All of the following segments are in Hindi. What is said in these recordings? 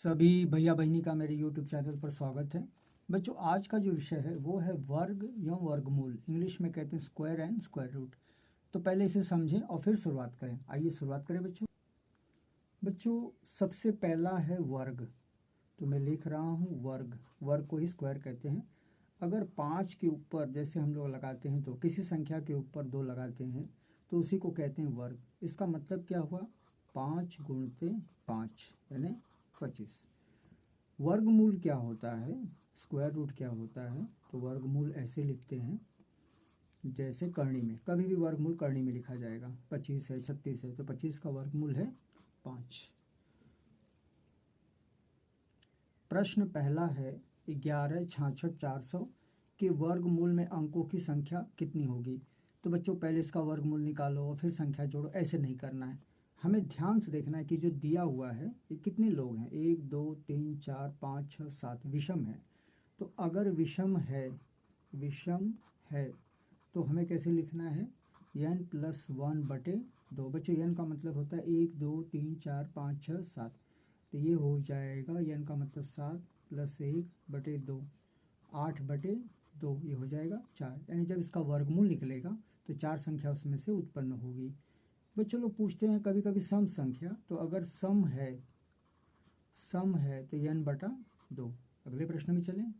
सभी भैया बहनी का मेरे YouTube चैनल पर स्वागत है। बच्चों, आज का जो विषय है वो है वर्ग या वर्गमूल, इंग्लिश में कहते हैं स्क्वायर एंड स्क्वायर रूट। तो पहले इसे समझें और फिर शुरुआत करें। आइए शुरुआत करें बच्चों सबसे पहला है वर्ग। तो मैं लिख रहा हूँ वर्ग। वर्ग को ही स्क्वायर कहते हैं। अगर 5 के ऊपर जैसे हम लोग लगाते हैं, तो किसी संख्या के ऊपर 2 लगाते हैं तो उसी को कहते हैं वर्ग। इसका मतलब क्या हुआ? 5 गुणते 5 यानी 25। वर्गमूल क्या होता है, स्क्वायर रूट क्या होता है? तो वर्गमूल ऐसे लिखते हैं जैसे करनी में, कभी भी वर्गमूल करनी में लिखा जाएगा। 25 है, 36 है, तो 25 का वर्गमूल है 5। प्रश्न पहला है 11 66 400 के वर्गमूल में अंकों की संख्या कितनी होगी? तो बच्चों पहले इसका वर्गमूल निकालो और फिर संख्या जोड़ो, ऐसे नहीं करना है। हमें ध्यान से देखना है कि जो दिया हुआ है ये कितने लोग हैं, 1 2 3 4 5 6 7, विषम है। तो अगर विषम है तो हमें कैसे लिखना है? n+1/2। बच्चों n का मतलब होता है 1 2 3 4 5 6 7, तो ये हो जाएगा n का मतलब 7 + 1/2, 8/2, ये हो जाएगा 4। यानी जब इसका वर्गमूल निकलेगा तो 4 संख्या उसमें से उत्पन्न होगी। बच्चों लोग पूछते हैं कभी कभी सम संख्या, तो अगर सम है तो n/2। अगले प्रश्न में चलें।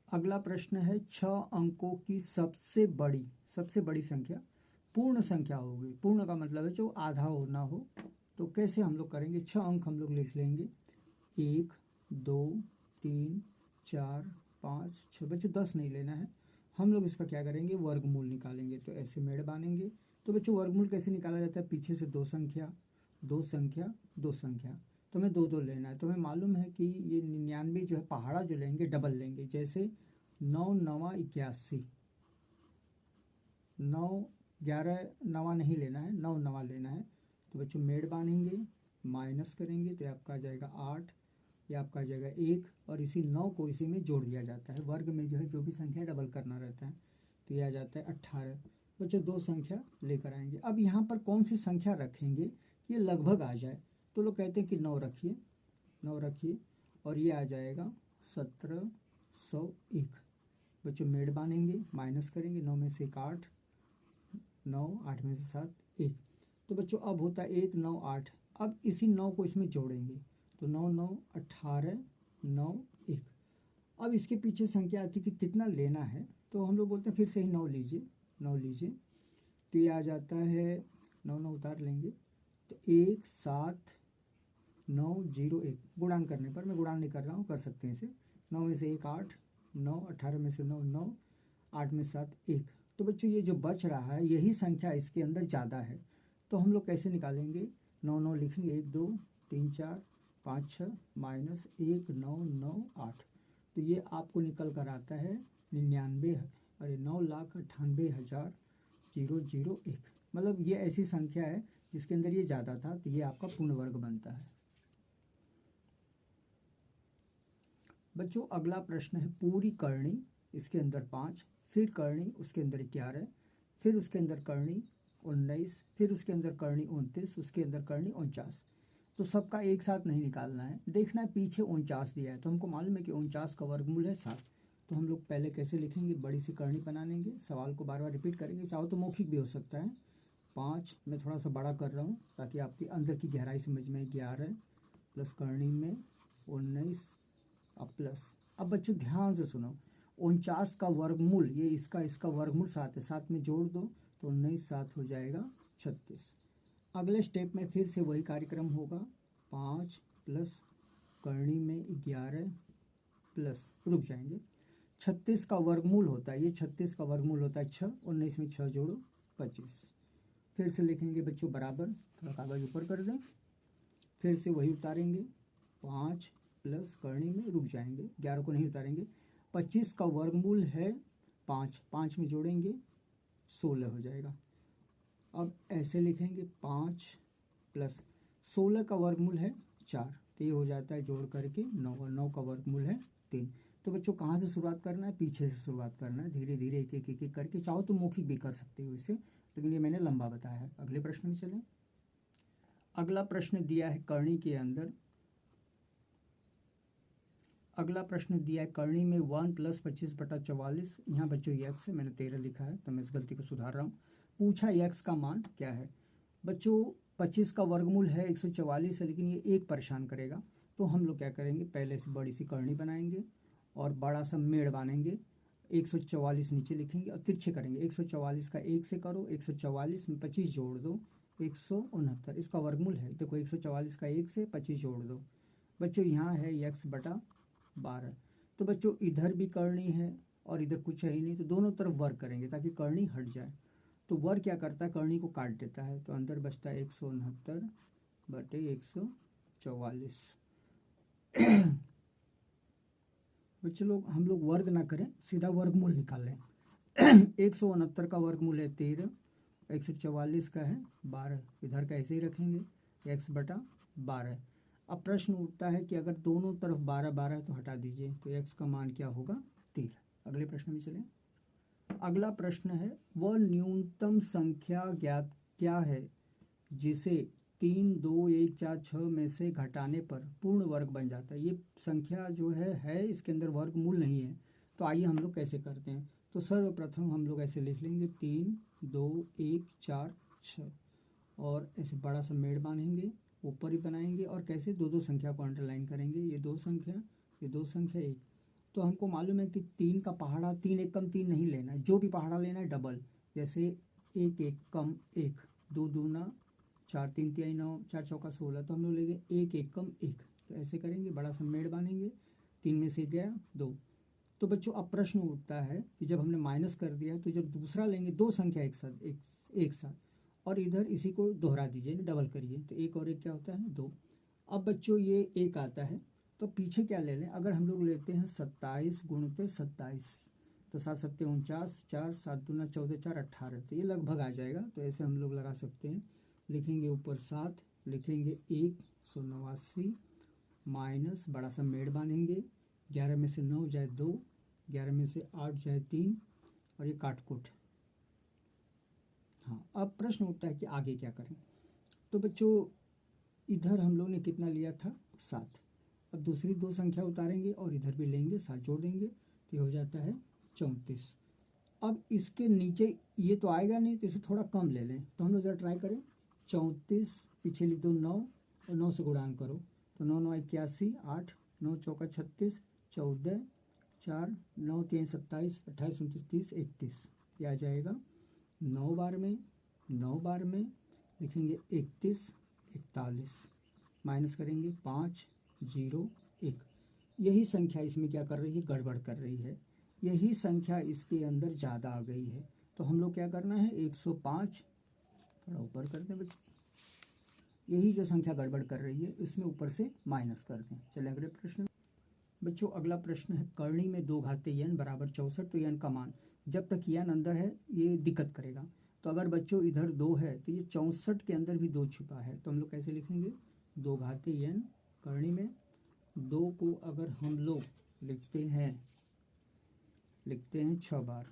अगला प्रश्न है 6 अंकों की सबसे बड़ी संख्या पूर्ण संख्या होगी। पूर्ण का मतलब है जो आधा हो ना हो। तो कैसे हम लोग करेंगे? 6 अंक हम लोग लिख लेंगे, 1 2 3 4 5 6। बच्चों 10 नहीं लेना है, हम लोग इसका क्या करेंगे? वर्गमूल निकालेंगे। तो ऐसे मेड़ बांधेंगे। तो बच्चों वर्गमूल कैसे निकाला जाता है? पीछे से 2 संख्या 2 संख्या 2 संख्या, तो हमें 2 2 लेना है। तो हमें मालूम है कि ये 99 जो है पहाड़ा जो लेंगे डबल लेंगे। जैसे 9 9 81, 9 11 9 नहीं लेना है, 9 9 लेना है। तो बच्चों मेड़ बांधेंगे, माइनस करेंगे तो ये आपका आ जाएगा 8, ये आपका आ जाएगा 1, और इसी 9 को इसी में जोड़ दिया जाता है। वर्ग में जो है जो भी संख्या डबल करना रहता है, तो ये आ जाता है 18। बच्चों 2 संख्या लेकर आएंगे। अब यहाँ पर कौन सी संख्या रखेंगे ये लगभग आ जाए? तो लोग कहते हैं कि 9 रखिए, 9 रखिए, और ये आ जाएगा 1701। बच्चों मेड़ बांधेंगे, माइनस करेंगे, 9 में से 1 8, 9 8 में से 7 1। तो बच्चों अब होता है 1 9 8। अब इसी 9 को इसमें जोड़ेंगे, तो 9 9 18 9 1। अब इसके पीछे संख्या आती है कि कितना लेना है, तो हम लोग बोलते हैं फिर से ही 9 लीजिए, 9 लीजिए। तो ये आ जाता है 9 9 उतार लेंगे, तो 1 7 9 0 1। गुणान करने पर, मैं गुणान नहीं कर रहा हूँ, कर सकते हैं इसे। 9 में से 1 8, 9 18 में से 9 9, 8 में 7 1। तो बच्चों ये जो बच रहा है यही संख्या इसके अंदर ज़्यादा है। तो हम लोग कैसे निकालेंगे? 9 9 लिखेंगे, 1 2 3 4 5 6 माइनस 1 9 9 8। तो ये आपको निकल कर आता है 9,98,001। मतलब ये ऐसी संख्या है जिसके अंदर ये ज़्यादा था, तो ये आपका पूर्ण वर्ग बनता है। बच्चों अगला प्रश्न है पूरी करनी, इसके अंदर 5, फिर करनी उसके अंदर 11, फिर उसके अंदर करनी 19, फिर उसके अंदर करनी 29, उसके अंदर करनी 49। तो सबका एक साथ नहीं निकालना है, देखना है पीछे 49 दिया है, तो हमको मालूम है कि 49 का वर्गमूल है 7। तो हम लोग पहले कैसे लिखेंगे? बड़ी सी करनी बना लेंगे, सवाल को बार बार रिपीट करेंगे, चाहो तो मौखिक भी हो सकता है। 5 मैं थोड़ा सा बड़ा कर रहा हूँ ताकि आपकी अंदर की गहराई समझ में। 11 प्लस करनी में 19 अब प्लस। अब बच्चों ध्यान से सुनो, 49 का वर्गमूल ये इसका वर्गमूल 7 है, 7 में जोड़ दो तो 19 7 हो जाएगा 36। अगले स्टेप में फिर से वही कार्यक्रम होगा, 5 प्लस करनी में 11 प्लस, रुक जाएंगे, 36 का वर्गमूल होता है, ये 36 का वर्गमूल होता है 6, 19 में 6 जोड़ो 25। फिर से लिखेंगे बच्चों बराबर, थोड़ा कागज ऊपर कर दें, फिर से वही उतारेंगे, 5 प्लस करनी में, रुक जाएंगे, 11 को नहीं उतारेंगे। 25 का वर्गमूल है 5, 5 में जोड़ेंगे 16 हो जाएगा। अब ऐसे लिखेंगे 5 प्लस 16 का वर्गमूल है 4, तो ये हो जाता है जोड़ करके 9, और 9 का वर्गमूल है 3। तो बच्चों कहाँ से शुरुआत करना है? पीछे से शुरुआत करना है, धीरे धीरे एक एक एक करके। चाहो तो मौखिक भी कर सकते हो इसे, लेकिन ये मैंने लंबा बताया है। अगले प्रश्न में चलें। अगला प्रश्न दिया है करणी के अंदर, अगला प्रश्न दिया है करणी में 1 + 25/44। यहाँ बच्चों x है, मैंने 13 लिखा है तो मैं इस गलती को सुधार रहा हूँ। पूछा x का मान क्या है। बच्चों 25 का वर्गमूल है 144 है, लेकिन ये एक परेशान करेगा, तो हम लोग क्या करेंगे, पहले से बड़ी सी करणी बनाएंगे और बड़ा सा मेड़ बांधेंगे। 144 नीचे लिखेंगे और तिरछे करेंगे। 144 का 1 से करो, 144 में 25 जोड़ दो, 169 इसका वर्गमूल है। देखो 144 का 1 से 25 जोड़ दो। बच्चों यहाँ है x/12। तो बच्चों इधर भी करणी है और इधर कुछ है ही नहीं, तो दोनों तरफ वर्ग करेंगे ताकि करणी हट जाए। तो वर्ग क्या करता है, करणी को काट देता है, तो अंदर बचता है 169/144। बच्चों लोग हम लोग वर्ग ना करें, सीधा वर्गमूल निकाल लें। 169 का वर्गमूल है 13, 144 का है 12, इधर का ऐसे ही रखेंगे x/12। अब प्रश्न उठता है कि अगर दोनों तरफ 12 है तो हटा दीजिए, तो x का मान क्या होगा, 13। अगले प्रश्न में चलें। अगला प्रश्न है वह न्यूनतम संख्या ज्ञात क्या है जिसे 3, 2, 1, 4, 6 में से घटाने पर पूर्ण वर्ग बन जाता है। ये संख्या जो है इसके अंदर वर्गमूल नहीं है। तो आइए हम लोग कैसे करते हैं। तो सर्वप्रथम हम लोग ऐसे लिख लेंगे 3, 2, 1, 4, 6 और ऐसे बड़ा सा मेड़ बांधेंगे, ऊपर ही बनाएंगे और कैसे दो दो संख्या को अंडरलाइन करेंगे। ये दो संख्या, ये दो संख्या, एक। तो हमको मालूम है कि 3 का पहाड़ा 3 एक कम 3 नहीं लेना है, जो भी पहाड़ा लेना है डबल। जैसे 1 1 कम 1, 2 दूना 4, 3 तिहाई 9, 4 चौका 16, तो हम लोग लेंगे 1 1 कम 1। तो ऐसे करेंगे, बड़ा सा मेड़ बांधेंगे, 3 में से गया 2। तो बच्चों अब प्रश्न उठता है कि जब हमने माइनस कर दिया तो जब दूसरा लेंगे दो संख्या एक साथ और इधर इसी को दोहरा दीजिए, डबल करिए, तो 1 और 1 क्या होता है, 2। अब बच्चों ये 1 आता है तो पीछे क्या ले लें, अगर हम लोग लेते हैं 27 × 27, तो 7 7 49, 4 7 दूना 14, 4 18, तो ये लगभग आ जाएगा। तो ऐसे हम लोग लगा सकते हैं, लिखेंगे ऊपर 7, लिखेंगे 189 माइनस बड़ा सा मेड़ बांधेंगे, 11 में से 9 जाए 2, 11 में से 8 जाए 3 और ये काटकुट। हाँ, अब प्रश्न उठता है कि आगे क्या करें। तो बच्चों इधर हम लोग ने कितना लिया था, 7। अब दूसरी दो संख्या उतारेंगे और इधर भी लेंगे, 7 जोड़ देंगे, तो ये हो जाता है 34। अब इसके नीचे ये तो आएगा नहीं, तो इसे थोड़ा कम ले लें। तो हम लोग ज़रा ट्राई करें, 34 पीछे लिख दो 9 और 9 से गुणान करो, तो 9 9 81, 8 9 चौका 36, 14 4 9 3 27, 28 29 30 31, ये आ जाएगा 9 बार में, 9 बार में लिखेंगे 31 41, माइनस करेंगे 5 0 1। यही संख्या इसमें क्या कर रही है, गड़बड़ कर रही है। यही संख्या इसके अंदर ज़्यादा आ गई है, तो हम लोग क्या करना है, 105 थोड़ा ऊपर कर दें बच्चों, यही जो संख्या गड़बड़ कर रही है इसमें ऊपर से माइनस कर दें। चलिए अगले प्रश्न। बच्चों अगला प्रश्न है करणी में 2 घाते n बराबर 64, तो n का मान जब तक n अंदर है ये दिक्कत करेगा। तो अगर बच्चों इधर 2 है तो ये 64 के अंदर भी 2 छिपा है, तो हम लोग कैसे लिखेंगे, 2 घाते n करणी में 2 को अगर हम लोग लिखते हैं 6 बार,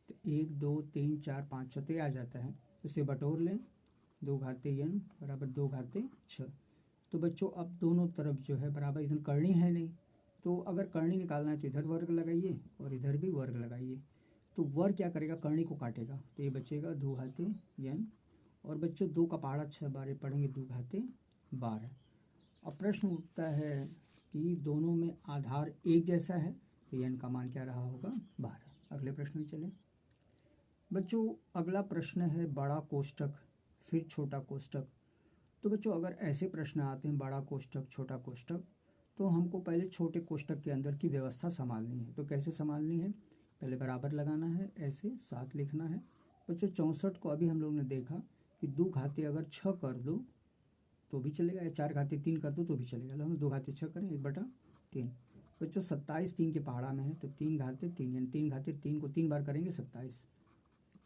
तो 1 2 3 4 5 6 तो आ जाता है। इसे बटोर लें, 2 घाते n बराबर 2 घाते 6। तो बच्चों अब दोनों तरफ जो है बराबर, इधर करणी है नहीं, तो अगर करणी निकालना है तो इधर वर्ग लगाइए और इधर भी वर्ग लगाइए। तो वर्ग क्या करेगा, करणी को काटेगा, तो ये बचेगा 2 घाते n। और बच्चों 2 का पहाड़ा 6 बार पढ़ेंगे, 2 घाते 12। अब प्रश्न उठता है कि दोनों में आधार एक जैसा है, तो n का मान क्या रहा होगा, 12। अगले प्रश्न में चलें। बच्चों अगला प्रश्न है बड़ा कोष्टक फिर छोटा कोष्टक। तो बच्चों अगर ऐसे प्रश्न आते हैं बड़ा कोष्टक छोटा कोष्टक, तो हमको पहले छोटे कोष्टक के अंदर की व्यवस्था संभालनी है। तो कैसे संभालनी है, पहले बराबर लगाना है, ऐसे 7 लिखना है। बच्चों 64 को अभी हम लोग ने देखा कि 2 घाते अगर 6 कर दो तो भी चलेगा, या 4 घाते 3 कर दो तो भी चलेगा। तो हम 2 घाते 6 करें, 1/3। बच्चों 27 3 के पहाड़ा में है, तो 3 घाते 3 यानी 3 घाते 3 को 3 बार करेंगे 27,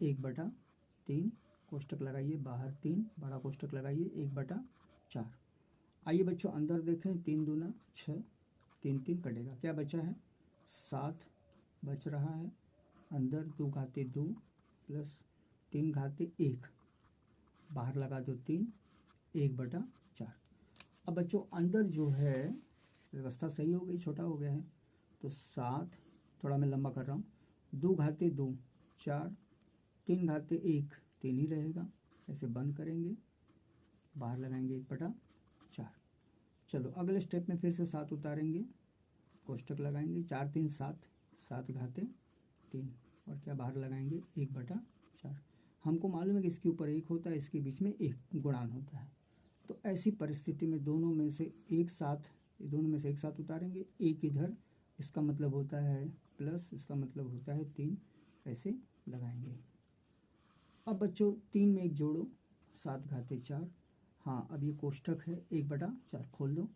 1/3 कोष्टक लगाइए, बाहर 3 बड़ा कोष्टक लगाइए, 1/4। आइए बच्चों अंदर देखें, 3 दूना 6, 3 3 कटेगा, क्या बचा है, 7 बच रहा है। अंदर 2 घाते 2 प्लस 3 घाते 1, बाहर लगा दो 3, 1/4। अब बच्चों अंदर जो है व्यवस्था सही हो गई, छोटा हो गया है, तो 7, थोड़ा मैं लंबा कर रहा हूँ, 2 घाते 2 4, 3 घाते 1 3 ही रहेगा। ऐसे बंद करेंगे, बाहर लगाएंगे 1/4। चलो अगले स्टेप में फिर से 7 उतारेंगे, कोष्टक लगाएंगे, 4 3 7, 7 घाते 3, और क्या बाहर लगाएंगे 1/4। हमको मालूम है कि इसके ऊपर 1 होता है, इसके बीच में 1 गुणान होता है। तो ऐसी परिस्थिति में दोनों में से एक साथ उतारेंगे, 1 इधर, इसका मतलब होता है प्लस, इसका मतलब होता है 3, ऐसे लगाएंगे। अब बच्चों 3 में 1 जोड़ो, 7 घाते 4। हाँ अब ये कोष्टक है, 1/4 खोल दो,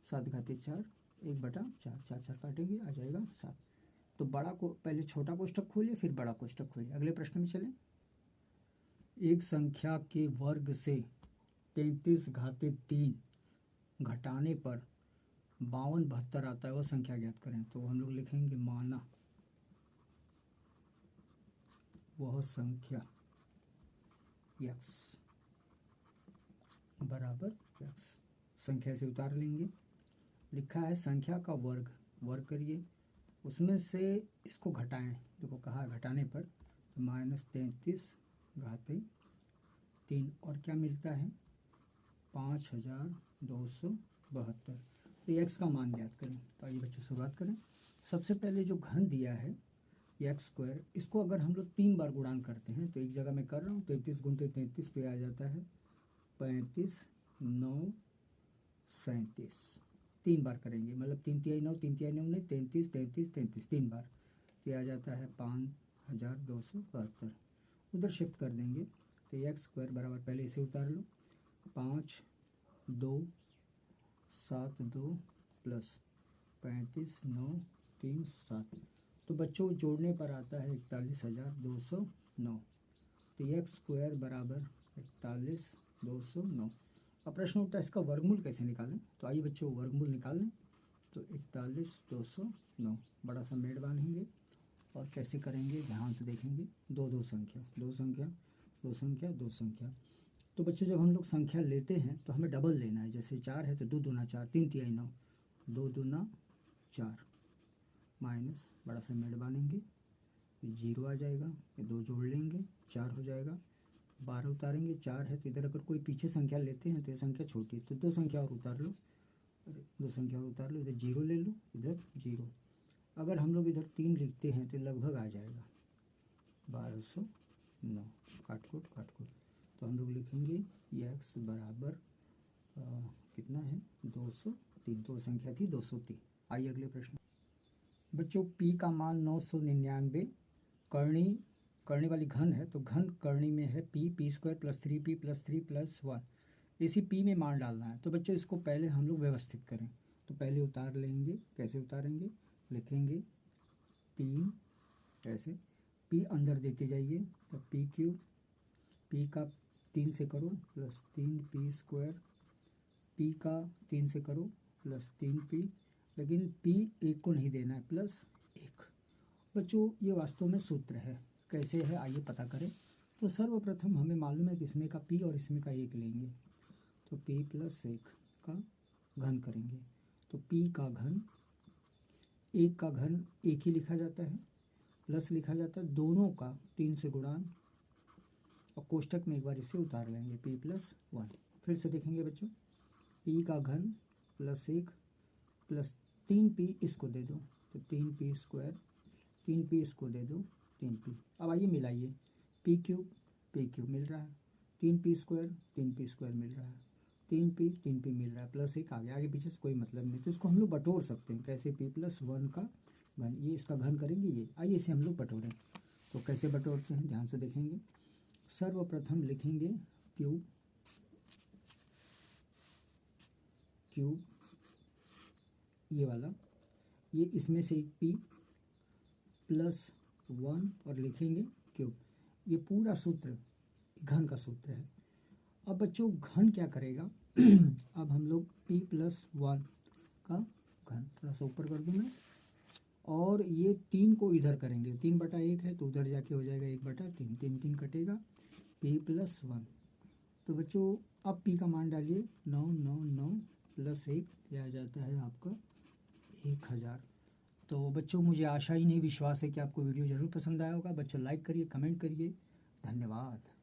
7 घाते 4, 1/4, 4 4 काटेंगे, आ जाएगा 7। तो बड़ा को पहले छोटा कोष्टक खोलिए, फिर बड़ा कोष्टक खोलिए। अगले प्रश्न में चलें। एक संख्या के वर्ग से 33 घाते 3 घटाने पर 52 72 आता है, वो संख्या ज्ञात करें। तो हम लोग लिखेंगे माना वह संख्या x बराबर x। संख्या से उतार लेंगे, लिखा है संख्या का वर्ग, वर्ग करिए, उसमें से इसको घटाएं। देखो कहा घटाने पर, तो -33 घाते 3, और क्या मिलता है 5272। तो x का मान ज्ञात करें। तो आइए बच्चों शुरुआत करें। सबसे पहले जो घन दिया है x², इसको अगर हम लोग 3 बार गुणान करते हैं, तो एक जगह मैं कर रहा हूँ 33 × 33, तो आ जाता है 35 9 37। 3 बार करेंगे, मतलब 3 तिहाई 9, 3 तिहाई 9 नहीं, 33 33 33, 3 बार, तो आ जाता है 5272। उधर शिफ्ट कर देंगे, तो x² बराबर, पहले इसे उतार लो, 5 2 7 2 प्लस 35 9 3 7। तो बच्चों जोड़ने पर आता है 41,209। तो x² बराबर 41,209। अब प्रश्न उठता है इसका वर्गमूल कैसे निकालें। तो आइए बच्चों वर्गमूल निकाल लें। तो 41,209 बड़ा सा मेड बांधेंगे, और कैसे करेंगे ध्यान से देखेंगे। दो संख्या, दो संख्या, दो संख्या, दो संख्या। तो बच्चों जब हम लोग संख्या लेते हैं तो हमें डबल लेना है। जैसे 4 है तो 2 दूना 4, 3 तिहाई 9, 2 दूना 4, माइनस बड़ा सा मेड बांधेंगे, 0 आ जाएगा, ये 2 जोड़ लेंगे, 4 हो जाएगा, 12 उतारेंगे, 4 है तो इधर अगर कोई पीछे संख्या लेते हैं तो ये संख्या छोटी है, तो 2 संख्या और उतार लो, अरे 2 संख्या और उतार लो, इधर 0 ले लो, इधर 0। अगर हम लोग इधर 3 लिखते हैं तो लगभग आ जाएगा 1209, काटकूट काटकूट। तो हम लोग लिखेंगे x बराबर कितना है 203। तो संख्या थी 203। आइए अगले प्रश्न। बच्चों p का मान 999 करनी वाली घन है, तो घन करनी में है p² + 3p + 3 + 1। इसी p में मान डालना है। तो बच्चों इसको पहले हम लोग व्यवस्थित करें। तो पहले उतार लेंगे, कैसे उतारेंगे, लिखेंगे 3, ऐसे p अंदर देते जाइए, तो p³ p का 3 से करो प्लस 3p², p का 3 से करो प्लस 3p, लेकिन p 1 को नहीं देना है, +1। बच्चों ये वास्तव में सूत्र है, कैसे है आइए पता करें। तो सर्वप्रथम हमें मालूम है कि इसमें का p और इसमें का 1 लेंगे, तो p + 1 का घन करेंगे। तो p का घन, 1 का घन 1 ही लिखा जाता है, प्लस लिखा जाता है, दोनों का 3 से गुणान, और कोष्टक में एक बार इसे उतार लेंगे p + 1। फिर से देखेंगे बच्चों, p का घन +1 प्लस 3p, इसको दे दो तो 3p², 3p इसको दे दो 3p। अब आइए मिलाइए, p³ मिल रहा है, 3p² 3p² मिल रहा है, 3p मिल रहा है, +1 आ गया, आगे पीछे से कोई मतलब नहीं। तो इसको हम लोग बटोर सकते हैं, कैसे p + 1 का घन, ये इसका घन करेंगे ये। आइए इसे हम लोग बटोरें। तो कैसे बटोरते हैं ध्यान से देखेंगे। सर्वप्रथम लिखेंगे क्यूब ये वाला, ये इसमें से एक p + 1 और लिखेंगे क्यूब। ये पूरा सूत्र घन का सूत्र है। अब बच्चों घन क्या करेगा अब हम लोग p + 1 का घन, थोड़ा सा ऊपर कर दूँ मैं, और ये 3 को इधर करेंगे, 3/1 है तो उधर जाके हो जाएगा 1/3, 3 3 कटेगा, p + 1। तो बच्चों अब पी का मान डालिए 999 प्लस 1, यह आ जाता है आपका 1000। तो बच्चों मुझे आशा ही नहीं विश्वास है कि आपको वीडियो ज़रूर पसंद आया होगा। बच्चों लाइक करिए, कमेंट करिए। धन्यवाद।